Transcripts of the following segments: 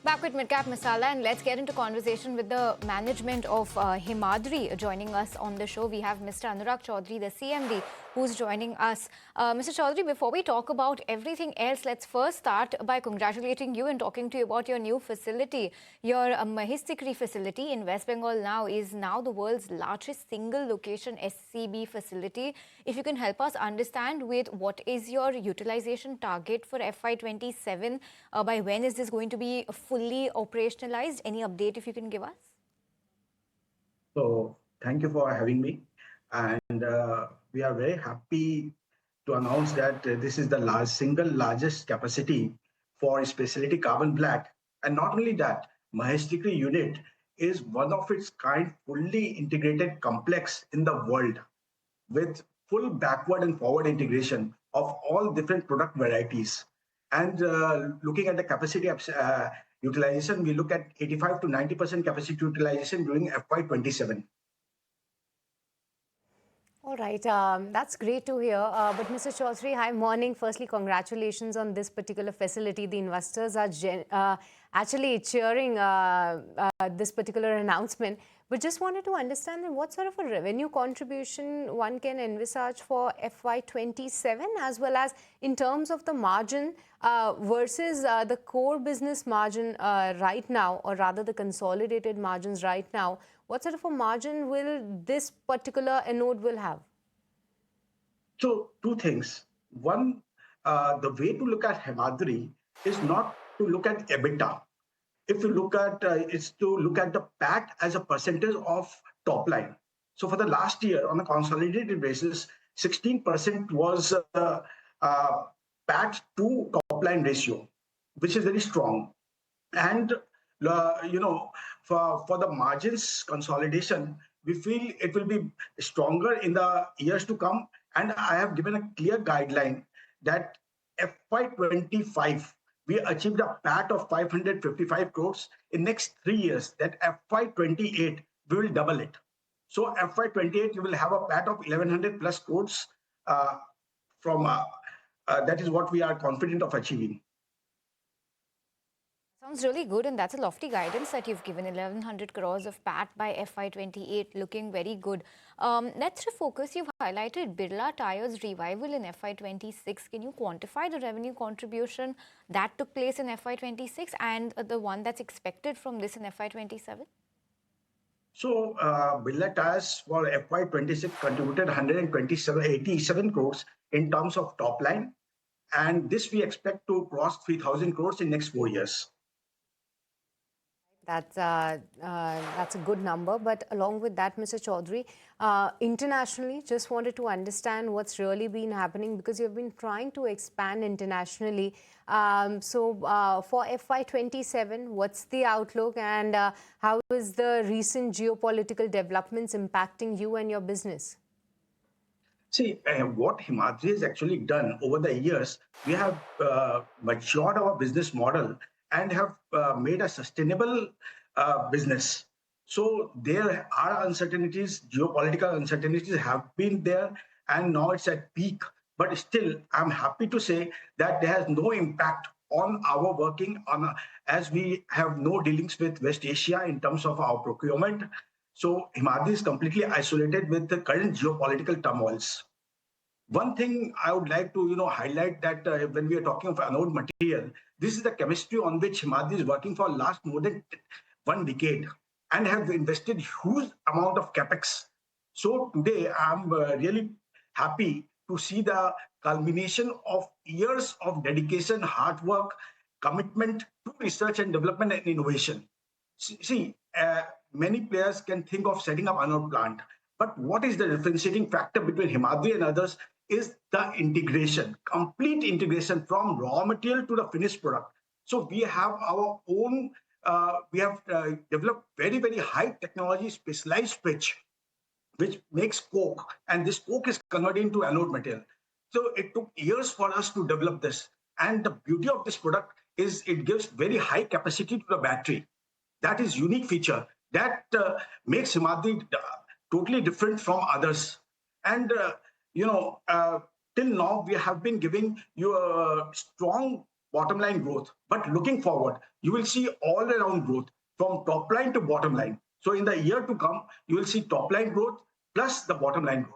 Back with Midcap Masala, and let's get into conversation with the management of Himadri. Joining us on the show, we have Mr. Anurag Choudhary, the CMD, who's joining us. Mr. Choudhary, before we talk about everything else, let's first start by congratulating you and talking to you about your new facility. Your Mahistikree facility in West Bengal is now the world's largest single location SCB facility. If you can help us understand with what is your utilization target for FY27, by when is this going to be fully operationalized? Any update if you can give us? So thank you for having me. And we are very happy to announce that this is the single largest capacity for specialty carbon black. And not only that, Mahistikree unit is one of its kind fully integrated complex in the world with full backward and forward integration of all different product varieties. And looking at the capacity utilization, we look at 85 to 90% capacity utilization during FY27. All right, that's great to hear. But Mr. Choudhary, hi, morning. Firstly, congratulations on this particular facility. The investors are actually cheering this particular announcement. But just wanted to understand what sort of a revenue contribution one can envisage for FY27, as well as in terms of the margin versus the core business margin right now, or rather the consolidated margins right now. What sort of a margin will this particular anode will have? So two things. One, the way to look at Himadri is not to look at EBITDA. If you look at, it's to look at the PAT as a percentage of top line. So for the last year, on a consolidated basis, 16% was PAT to top line ratio, which is very strong. And for the margins consolidation, we feel it will be stronger in the years to come. And I have given a clear guideline that FY25, we achieved a PAT of 555 crores. In next 3 years, that FY28, we will double it. So FY28, you will have a PAT of 1100 plus crores that is what we are confident of achieving. Sounds really good, and that's a lofty guidance that you've given. 1100 crores of PAT by FY28, looking very good. Let's refocus. You've highlighted Birla Tyres revival in FY26. Can you quantify the revenue contribution that took place in FY26 and the one that's expected from this in FY27? So Birla Tyres for FY26 contributed 87 crores in terms of top line. And this we expect to cross 3,000 crores in next 4 years. That's a good number. But along with that, Mr. Choudhary, internationally, just wanted to understand what's really been happening, because you've been trying to expand internationally. So for FY27, what's the outlook, and how is the recent geopolitical developments impacting you and your business? See, what Himadri has actually done over the years, we have matured our business model and have made a sustainable business. So there are uncertainties, geopolitical uncertainties have been there, and now it's at peak. But still, I'm happy to say that there has no impact on our working on, as we have no dealings with West Asia in terms of our procurement. So Himadri is completely isolated with the current geopolitical turmoils. One thing I would like to highlight that when we are talking of anode material, this is the chemistry on which Himadri is working for last more than 1 decade and have invested huge amount of capex. So today I'm really happy to see the culmination of years of dedication, hard work, commitment to research and development and innovation. See, many players can think of setting up anode plant, but what is the differentiating factor between Himadri and others is the integration, complete integration from raw material to the finished product. So we have our own, we have developed very, very high technology specialized pitch, which makes coke, and this coke is converted into anode material. So it took years for us to develop this. And the beauty of this product is it gives very high capacity to the battery. That is unique feature that makes Himadri totally different from others. And till now, we have been giving you a strong bottom line growth. But looking forward, you will see all around growth from top line to bottom line. So in the year to come, you will see top line growth plus the bottom line growth.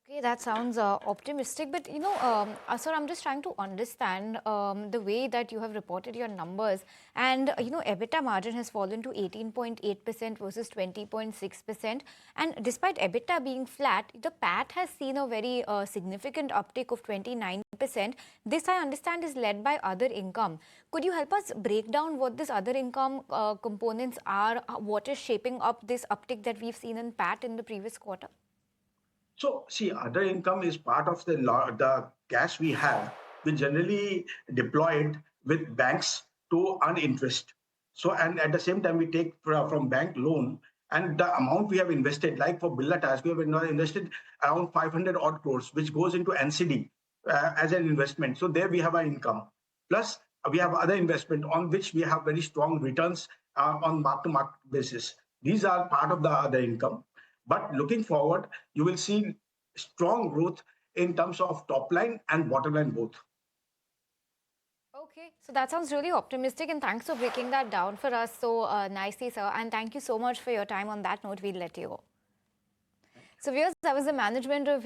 Okay, that sounds optimistic, but sir, I'm just trying to understand the way that you have reported your numbers, and EBITDA margin has fallen to 18.8% versus 20.6%, and despite EBITDA being flat, the PAT has seen a very significant uptick of 29%. This, I understand, is led by other income. Could you help us break down what this other income components are? What is shaping up this uptick that we've seen in PAT in the previous quarter? So, see, other income is part of the cash we have. We generally deploy it with banks to earn interest. So, and at the same time, we take from bank loan, and the amount we have invested, like for Birla Tyres, we have invested around 500 odd crores, which goes into NCD as an investment. So there we have our income. Plus, we have other investment on which we have very strong returns on mark-to-market basis. These are part of the other income. But looking forward, you will see strong growth in terms of top line and bottom line both. Okay, so that sounds really optimistic, and thanks for breaking that down for us so nicely, sir. And thank you so much for your time. On that note, we'll let you go. So viewers, that was the management of